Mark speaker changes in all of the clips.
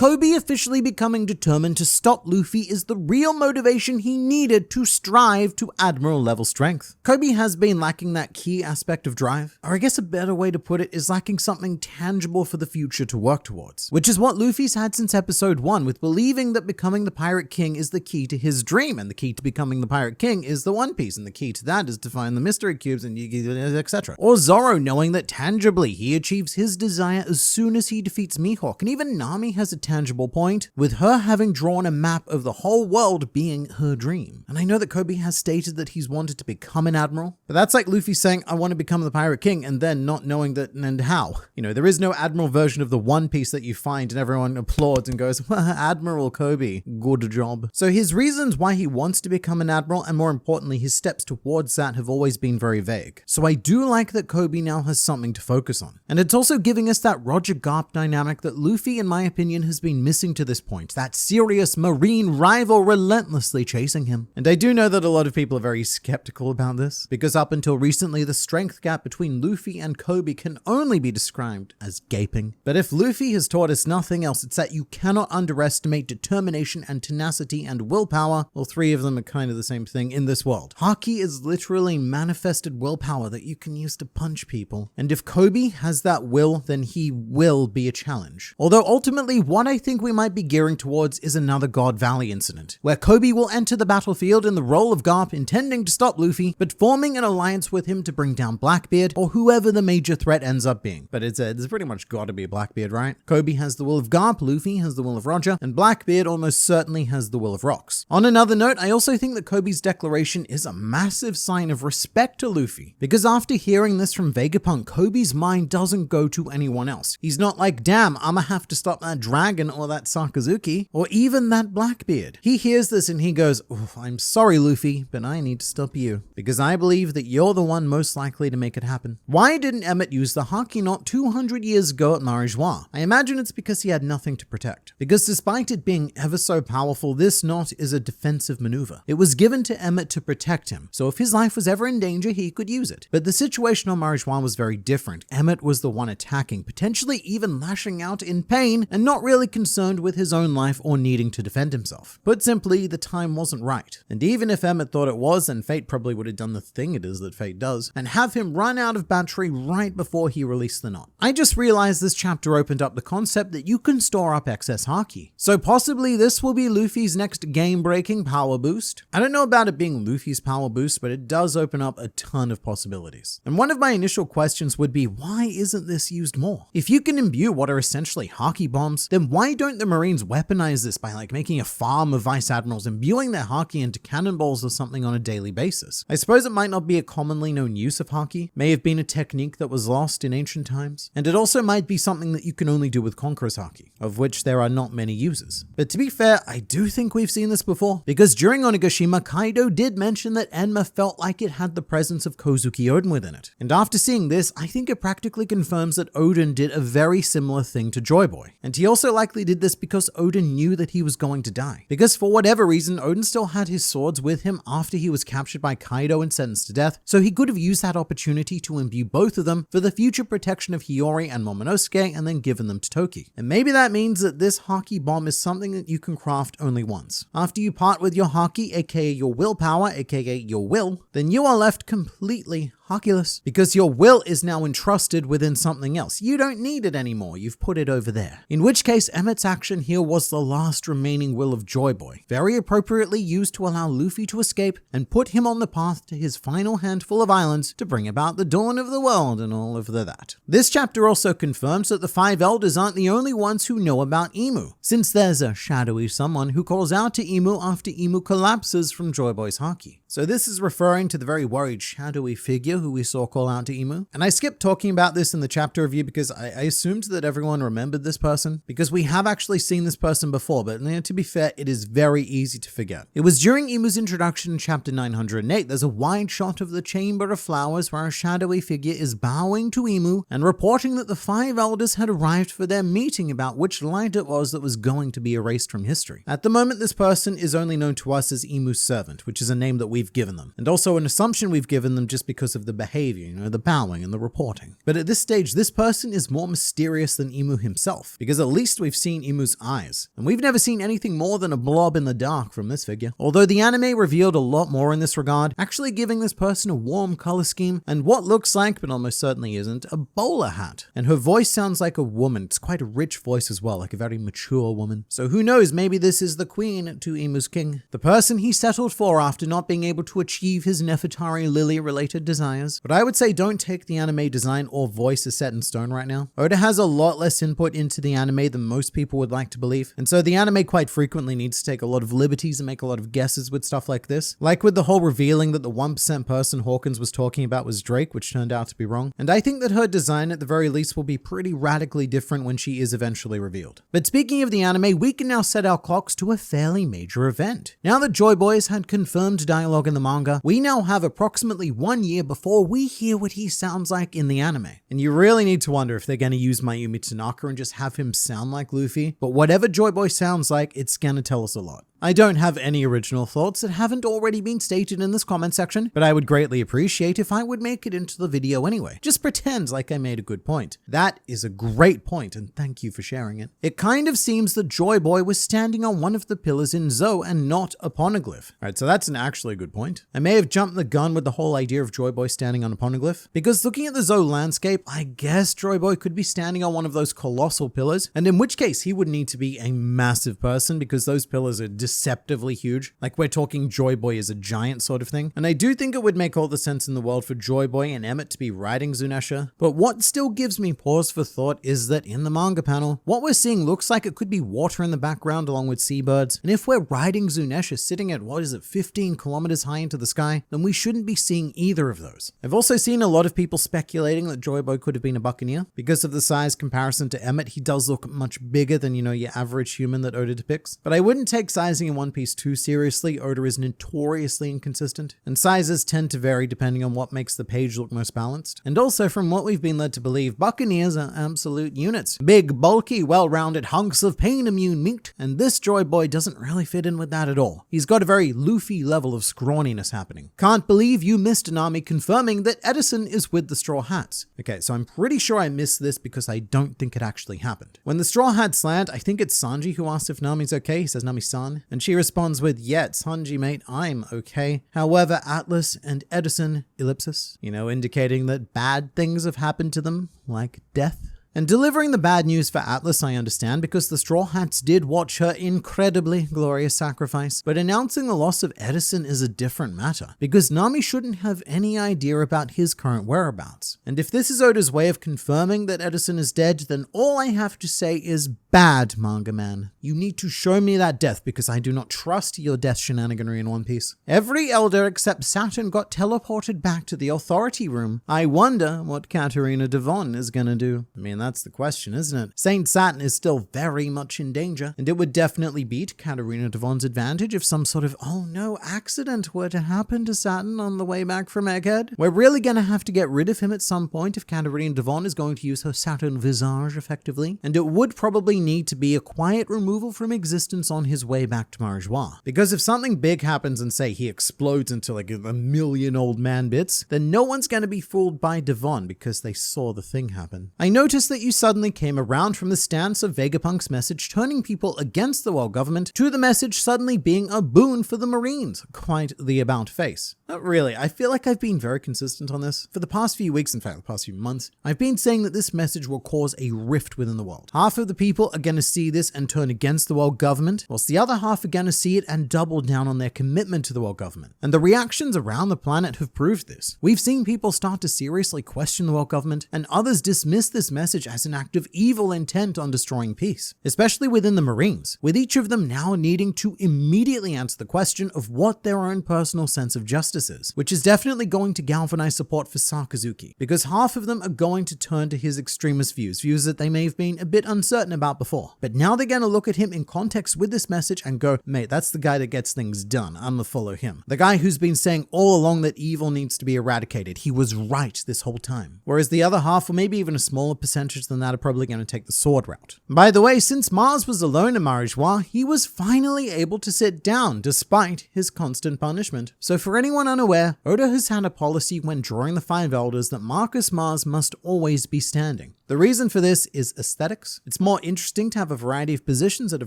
Speaker 1: Koby officially becoming determined to stop Luffy is the real motivation he needed to strive to Admiral level strength. Koby has been lacking that key aspect of drive, or I guess a better way to put it is lacking something tangible for the future to work towards, which is what Luffy's had since episode 1, with believing that becoming the Pirate King is the key to his dream, and the key to becoming the Pirate King is the One Piece, and the key to that is to find the mystery cubes and etc. Or Zoro knowing that tangibly he achieves his desire as soon as he defeats Mihawk, and even Nami has a tangible point, with her having drawn a map of the whole world being her dream. And I know that Koby has stated that he's wanted to become an admiral, but that's like Luffy saying, I want to become the Pirate King, and then not knowing that and how. You know, there is no admiral version of the One Piece that you find and everyone applauds and goes, well, Admiral Koby, good job. So his reasons why he wants to become an admiral, and more importantly, his steps towards that, have always been very vague. So I do like that Koby now has something to focus on. And it's also giving us that Roger Garp dynamic that Luffy, in my opinion, has been missing to this point. That serious marine rival relentlessly chasing him. And I do know that a lot of people are very skeptical about this, because up until recently, the strength gap between Luffy and Koby can only be described as gaping. But if Luffy has taught us nothing else, it's that you cannot underestimate determination and tenacity and willpower. All three of them are kind of the same thing in this world. Haki is literally manifested willpower that you can use to punch people. And if Koby has that will, then he will be a challenge. Although ultimately, what I think we might be gearing towards is another God Valley incident, where Koby will enter the battlefield in the role of Garp, intending to stop Luffy, but forming an alliance with him to bring down Blackbeard, or whoever the major threat ends up being. But it's pretty much got to be Blackbeard, right? Koby has the will of Garp, Luffy has the will of Roger, and Blackbeard almost certainly has the will of Rocks. On another note, I also think that Koby's declaration is a massive sign of respect to Luffy, because after hearing this from Vegapunk, Koby's mind doesn't go to anyone else. He's not like, damn, I'ma have to stop that dragon or that Sakazuki, or even that Blackbeard. He hears this and he goes, I'm sorry, Luffy, but I need to stop you, because I believe that you're the one most likely to make it happen. Why didn't Emmett use the Haki knot 200 years ago at Marijois? I imagine it's because he had nothing to protect. Because despite it being ever so powerful, this knot is a defensive maneuver. It was given to Emmett to protect him, so if his life was ever in danger, he could use it. But the situation on Marijois was very different. Emmett was the one attacking, potentially even lashing out in pain, and not really concerned with his own life or needing to defend himself. Put simply, the time wasn't right. And even if Emmett thought it was, then Fate probably would have done the thing it is that Fate does, and have him run out of battery right before he released the knot. I just realized this chapter opened up the concept that you can store up excess Haki. So possibly this will be Luffy's next game-breaking power boost. I don't know about it being Luffy's power boost, but it does open up a ton of possibilities. And one of my initial questions would be, why isn't this used more? If you can imbue what are essentially Haki bombs, then why don't the Marines weaponize this by making a farm of Vice Admirals, imbuing their Haki into cannonballs or something on a daily basis? I suppose it might not be a commonly known use of Haki, may have been a technique that was lost in ancient times, and it also might be something that you can only do with Conqueror's Haki, of which there are not many uses. But to be fair, I do think we've seen this before, because during Onigashima, Kaido did mention that Enma felt like it had the presence of Kozuki Oden within it. And after seeing this, I think it practically confirms that Oden did a very similar thing to Joy Boy. And he also likely did this because Oden knew that he was going to die. Because for whatever reason, Oden still had his swords with him after he was captured by Kaido and sentenced to death, so he could have used that opportunity to imbue both of them for the future protection of Hiyori and Momonosuke, and then given them to Toki. And maybe that means that this Haki bomb is something that you can craft only once. After you part with your Haki, aka your willpower, aka your will, then you are left completely Hakiless, because your will is now entrusted within something else. You don't need it anymore, you've put it over there. In which case, Emmett's action here was the last remaining will of Joy Boy, very appropriately used to allow Luffy to escape and put him on the path to his final handful of islands to bring about the dawn of the world and all of that. This chapter also confirms that the Five Elders aren't the only ones who know about Imu, since there's a shadowy someone who calls out to Imu after Imu collapses from Joy Boy's Haki. So this is referring to the very worried shadowy figure who we saw call out to Imu. And I skipped talking about this in the chapter review because I assumed that everyone remembered this person, because we have actually seen this person before, but to be fair, it is very easy to forget. It was during Imu's introduction in chapter 908, there's a wide shot of the Chamber of Flowers where a shadowy figure is bowing to Imu and reporting that the Five Elders had arrived for their meeting about which light it was that was going to be erased from history. At the moment, this person is only known to us as Imu's servant, which is a name that we've given them, and also an assumption we've given them just because of the the behavior, the bowing and the reporting. But at this stage, this person is more mysterious than Imu himself, because at least we've seen Imu's eyes, and we've never seen anything more than a blob in the dark from this figure. Although the anime revealed a lot more in this regard, actually giving this person a warm color scheme and what looks like, but almost certainly isn't, a bowler hat. And her voice sounds like a woman. It's quite a rich voice as well, like a very mature woman. So who knows, maybe this is the queen to Imu's king. The person he settled for after not being able to achieve his Nefertari Lily related desires. But I would say don't take the anime design or voice as set in stone right now. Oda has a lot less input into the anime than most people would like to believe. And so the anime quite frequently needs to take a lot of liberties and make a lot of guesses with stuff like this. Like with the whole revealing that the 1% person Hawkins was talking about was Drake, which turned out to be wrong. And I think that her design at the very least will be pretty radically different when she is eventually revealed. But speaking of the anime, we can now set our clocks to a fairly major event. Now that Joy Boys had confirmed dialogue in the manga, we now have approximately 1 year before we hear what he sounds like in the anime. And you really need to wonder if they're going to use Mayumi Tanaka and just have him sound like Luffy. But whatever Joy Boy sounds like, it's going to tell us a lot. I don't have any original thoughts that haven't already been stated in this comment section, but I would greatly appreciate if I would make it into the video anyway. Just pretend like I made a good point. That is a great point, and thank you for sharing it. It kind of seems that Joy Boy was standing on one of the pillars in Zou and not a poneglyph. Alright, so that's an actually good point. I may have jumped the gun with the whole idea of Joy Boy standing on a poneglyph, because looking at the Zou landscape, I guess Joy Boy could be standing on one of those colossal pillars, and in which case he would need to be a massive person because those pillars are deceptively huge. Like we're talking Joy Boy is a giant sort of thing. And I do think it would make all the sense in the world for Joy Boy and Emmett to be riding Zunesha. But what still gives me pause for thought is that in the manga panel, what we're seeing looks like it could be water in the background along with seabirds. And if we're riding Zunesha sitting at, 15 kilometers high into the sky, then we shouldn't be seeing either of those. I've also seen a lot of people speculating that Joy Boy could have been a buccaneer. Because of the size comparison to Emmett, he does look much bigger than, your average human that Oda depicts. But I wouldn't take sizing in One Piece too seriously. Oda is notoriously inconsistent, and sizes tend to vary depending on what makes the page look most balanced. And also, from what we've been led to believe, buccaneers are absolute units. Big, bulky, well-rounded hunks of pain-immune meat, and this Joy Boy doesn't really fit in with that at all. He's got a very Luffy level of scrawniness happening. Can't believe you missed Nami confirming that Edison is with the Straw Hats. Okay, so I'm pretty sure I missed this because I don't think it actually happened. When the Straw Hats land, I think it's Sanji who asks if Nami's okay. He says Nami-san, and she responds with, yeah, Sanji mate, I'm okay. However, Atlas and Edison, ellipsis, indicating that bad things have happened to them, like death. And delivering the bad news for Atlas, I understand, because the Straw Hats did watch her incredibly glorious sacrifice. But announcing the loss of Edison is a different matter, because Nami shouldn't have any idea about his current whereabouts. And if this is Oda's way of confirming that Edison is dead, then all I have to say is bad, manga man. You need to show me that death, because I do not trust your death shenaniganry in One Piece. Every elder except Saturn got teleported back to the authority room. I wonder what Katarina Devon is gonna do. I mean, that's the question, isn't it? Saint Saturn is still very much in danger, and it would definitely be to Katarina Devon's advantage if some sort of, oh no, accident were to happen to Saturn on the way back from Egghead. We're really gonna have to get rid of him at some point if Katarina Devon is going to use her Saturn visage effectively, and it would probably need to be a quiet removal from existence on his way back to Marijois. Because if something big happens and say he explodes into like a million old man bits, then no one's gonna be fooled by Devon because they saw the thing happen. I noticed that you suddenly came around from the stance of Vegapunk's message turning people against the world government to the message suddenly being a boon for the Marines. Quite the about face. Not really. I feel like I've been very consistent on this. For the past few weeks, in fact, the past few months, I've been saying that this message will cause a rift within the world. Half of the people are going to see this and turn against the world government, whilst the other half are going to see it and double down on their commitment to the world government. And the reactions around the planet have proved this. We've seen people start to seriously question the world government, and others dismiss this message as an act of evil intent on destroying peace, especially within the Marines, with each of them now needing to immediately answer the question of what their own personal sense of justice is, which is definitely going to galvanize support for Sakazuki, because half of them are going to turn to his extremist views that they may have been a bit uncertain about before. But now they're going to look at him in context with this message and go, mate, that's the guy that gets things done. I'm gonna follow him. The guy who's been saying all along that evil needs to be eradicated. He was right this whole time. Whereas the other half, or maybe even a smaller percentage advantage, then they're probably going to take the sword route. By the way, since Mars was alone in Marijois, he was finally able to sit down despite his constant punishment. So for anyone unaware, Oda has had a policy when drawing the Five Elders that Marcus Mars must always be standing. The reason for this is aesthetics. It's more interesting to have a variety of positions at a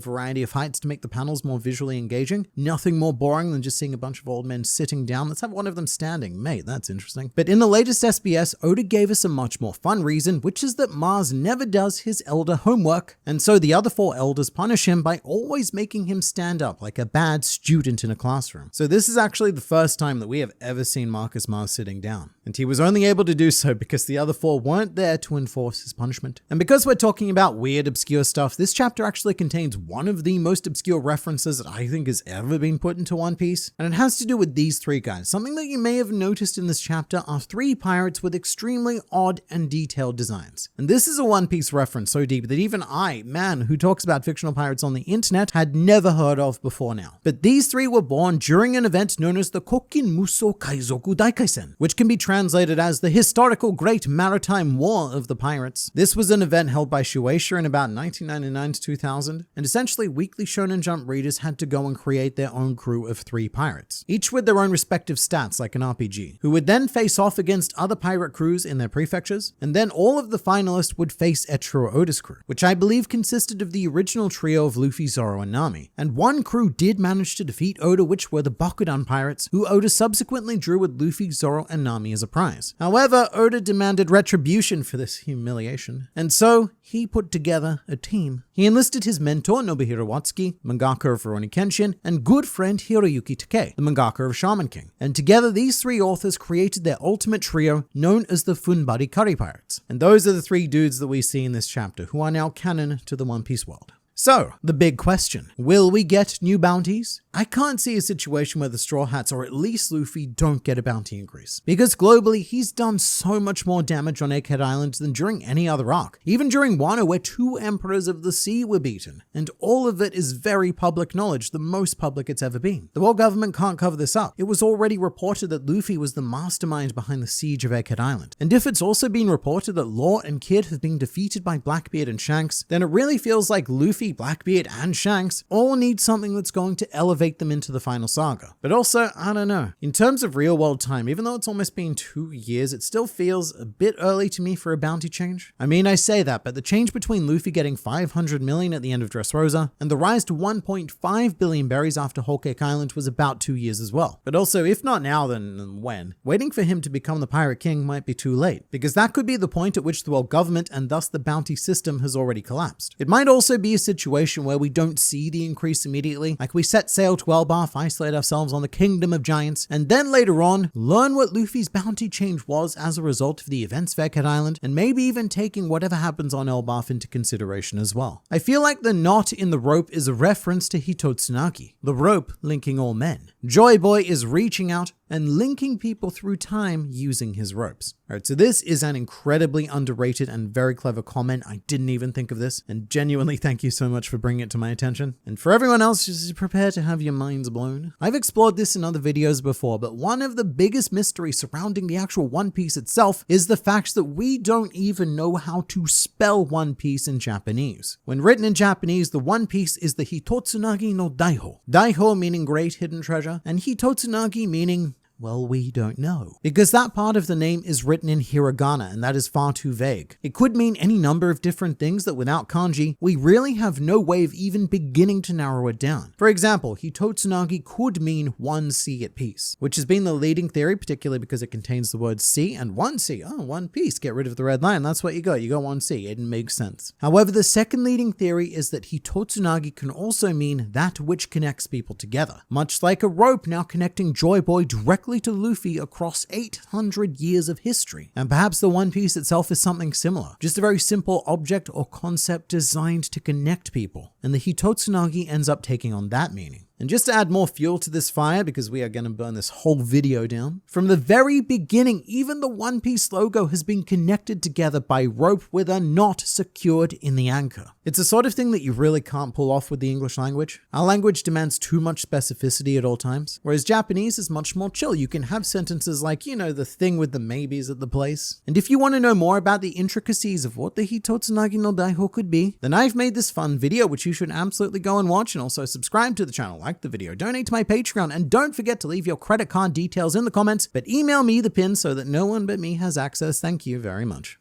Speaker 1: variety of heights to make the panels more visually engaging. Nothing more boring than just seeing a bunch of old men sitting down. Let's have one of them standing. Mate, that's interesting. But in the latest SBS, Oda gave us a much more fun reason, which is that Mars never does his elder homework, and so the other four elders punish him by always making him stand up like a bad student in a classroom. So this is actually the first time that we have ever seen Marcus Mars sitting down. And he was only able to do so because the other four weren't there to enforce his punishment. And because we're talking about weird, obscure stuff, this chapter actually contains one of the most obscure references that I think has ever been put into One Piece. And it has to do with these three guys. Something that you may have noticed in this chapter are three pirates with extremely odd and detailed designs. And this is a One Piece reference so deep that even I, man who talks about fictional pirates on the internet, had never heard of before now. But these three were born during an event known as the Kokin Muso Kaizoku Daikaisen, which can be translated as the historical Great Maritime War of the Pirates. This was an event held by Shueisha in about 1999 to 2000, and essentially weekly Shonen Jump readers had to go and create their own crew of three pirates, each with their own respective stats like an RPG, who would then face off against other pirate crews in their prefectures, and then all of the finalists would face Eiichiro Oda's crew, which I believe consisted of the original trio of Luffy, Zoro, and Nami. And one crew did manage to defeat Oda, which were the Bakudan pirates, who Oda subsequently drew with Luffy, Zoro, and Nami as a prize. However, Oda demanded retribution for this humiliation, and so he put together a team. He enlisted his mentor Nobuhiro Watsuki, mangaka of Rurouni Kenshin, and good friend Hiroyuki Takei, the mangaka of Shaman King. And together these three authors created their ultimate trio known as the Funbari Curry Pirates. And those are the three dudes that we see in this chapter, who are now canon to the One Piece world. So, the big question, will we get new bounties? I can't see a situation where the Straw Hats, or at least Luffy, don't get a bounty increase. Because globally, he's done so much more damage on Egghead Island than during any other arc. Even during Wano, where 2 Emperors of the Sea were beaten. And all of it is very public knowledge, the most public it's ever been. The world government can't cover this up. It was already reported that Luffy was the mastermind behind the siege of Egghead Island. And if it's also been reported that Law and Kid have been defeated by Blackbeard and Shanks, then it really feels like Luffy, Blackbeard, and Shanks all need something that's going to elevate them into the final saga. But also, I don't know. In terms of real world time, even though it's almost been 2 years, it still feels a bit early to me for a bounty change. I mean, I say that, but the change between Luffy getting 500 million at the end of Dressrosa and the rise to 1.5 billion berries after Whole Cake Island was about 2 years as well. But also, if not now, then when? Waiting for him to become the Pirate King might be too late, because that could be the point at which the world government and thus the bounty system has already collapsed. It might also be a situation where we don't see the increase immediately, like we set sail to Elbaf, isolate ourselves on the Kingdom of Giants, and then later on, learn what Luffy's bounty change was as a result of the events of Egghead Island, and maybe even taking whatever happens on Elbaf into consideration as well. I feel like the knot in the rope is a reference to Hitotsunagi, the rope linking all men. Joy Boy is reaching out and linking people through time using his ropes. Alright, so this is an incredibly underrated and very clever comment. I didn't even think of this, and genuinely thank you so much for bringing it to my attention. And for everyone else, just prepare to have your minds blown. I've explored this in other videos before, but one of the biggest mysteries surrounding the actual One Piece itself is the fact that we don't even know how to spell One Piece in Japanese. When written in Japanese, the One Piece is the Hitotsunagi no Daiho. Daiho meaning great hidden treasure, and Hitotsunagi meaning, well, we don't know. Because that part of the name is written in hiragana, and that is far too vague. It could mean any number of different things that without kanji, we really have no way of even beginning to narrow it down. For example, Hitotsunagi could mean one sea at peace, which has been the leading theory, particularly because it contains the word sea and one sea. Oh, one piece, get rid of the red line, that's what you got one sea, it makes sense. However, the second leading theory is that Hitotsunagi can also mean that which connects people together, much like a rope now connecting Joy Boy directly to Luffy across 800 years of history. And perhaps the One Piece itself is something similar, just a very simple object or concept designed to connect people, and the Hitotsunagi ends up taking on that meaning. And just to add more fuel to this fire, because we are going to burn this whole video down, from the very beginning, even the One Piece logo has been connected together by rope with a knot secured in the anchor. It's the sort of thing that you really can't pull off with the English language. Our language demands too much specificity at all times, whereas Japanese is much more chill. You can have sentences like, you know, the thing with the maybes at the place. And if you want to know more about the intricacies of what the Hitotsunagi no Daiho could be, then I've made this fun video, which you should absolutely go and watch, and also subscribe to the channel, like the video, donate to my Patreon, and don't forget to leave your credit card details in the comments, but email me the pin so that no one but me has access. Thank you very much.